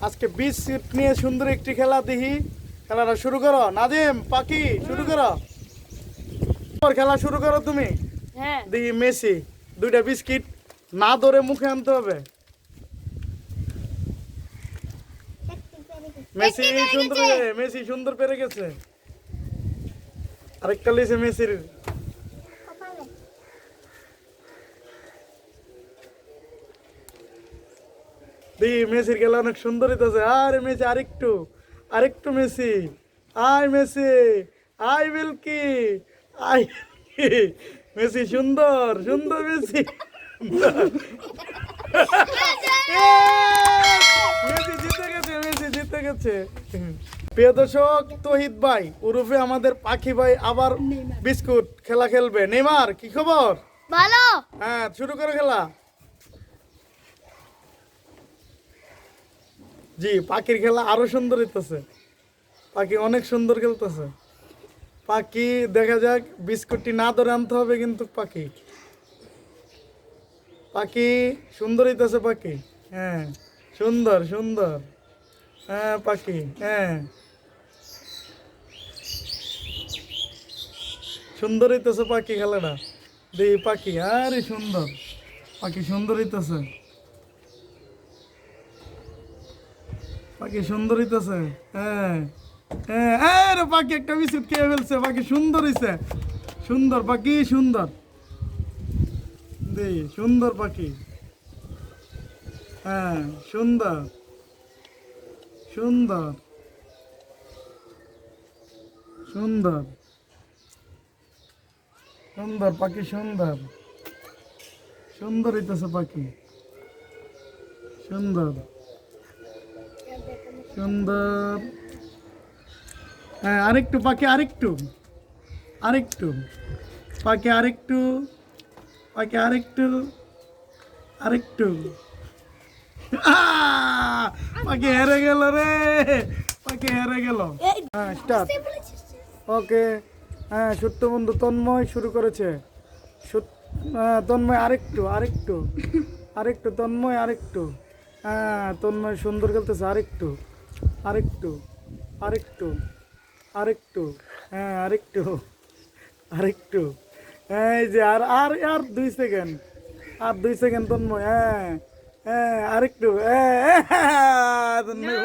আজকে 20 সিট নিয়ে সুন্দর একটি খেলা দেখি। খেলাটা শুরু করো। নাদিম, পাখি, শুরু করো। খেলা শুরু করো তুমি। হ্যাঁ দেখি মেসি 2টা বিস্কিট না ধরে মুখে আনতে হবে। মেসি সুন্দর পেরে গেছে। আরেকটা লিছে মেসির। দেখি মেসির খেলা অনেক সুন্দর হইতেছে। আরে মেসি আরেকটু Messi. I Messi, I will কি, আই মেসি সুন্দর সুন্দর মেসি। মেসি জিতে গেছে। প্রিয় দর্শক, তহিদ ভাই ওরফে আমাদের পাখি ভাই আবার বিস্কুট খেলা খেলবে। নেইমার, কি খবর? ভালো। হ্যাঁ, শুরু করো খেলা। জি, পাখির খেলা আরো সুন্দর হইতেছে। পাখি অনেক সুন্দর খেলতেছে। পাখি দেখা যাক, বিস্কুটটি না ধরে আনতে হবে কিন্তু। পাখি সুন্দর হইতেছে। পাখি হ্যাঁ সুন্দর সুন্দর। হ্যাঁ পাখি হ্যাঁ সুন্দর হইতেছে। পাখি খেলাটা দেখি। পাখি আরে সুন্দর। পাখি সুন্দর হইতেছে। পাখি সুন্দর হইতেছে। হ্যাঁ হ্যাঁ আরে পাখি একটা বিস্কুট খেয়ে ফেলছে। পাখি সুন্দর হইছে। সুন্দর পাখি সুন্দর। দেখি সুন্দর পাখি। হ্যাঁ সুন্দর সুন্দর সুন্দর সুন্দর পাখি সুন্দর সুন্দর হইতেছে। পাখি সুন্দর সুন্দর। হ্যাঁ আরেকটু পাখি, আরেকটু আরেকটু পাখি, আরেকটু পাখি, আরেকটু আরেকটু। পাখি হেরে গেল রে। পাখি হেরে গেল। হ্যাঁ স্টার্ট। ওকে। হ্যাঁ সত্য বন্ধু তন্ময় শুরু করেছে। তন্ময় আরেকটু আরেকটু আরেকটু তন্ময় আরেকটু। হ্যাঁ তন্ময় সুন্দর খেলতেছে। আরেকটু আরেকটু আরেকটু আরেকটু। হ্যাঁ আরেকটু আরেকটু। এই যে আর আর আর 2 সেকেন্ড। আর 2 সেকেন্ড তন্ময়। হ্যাঁ হ্যাঁ আরেকটু। তন্ময়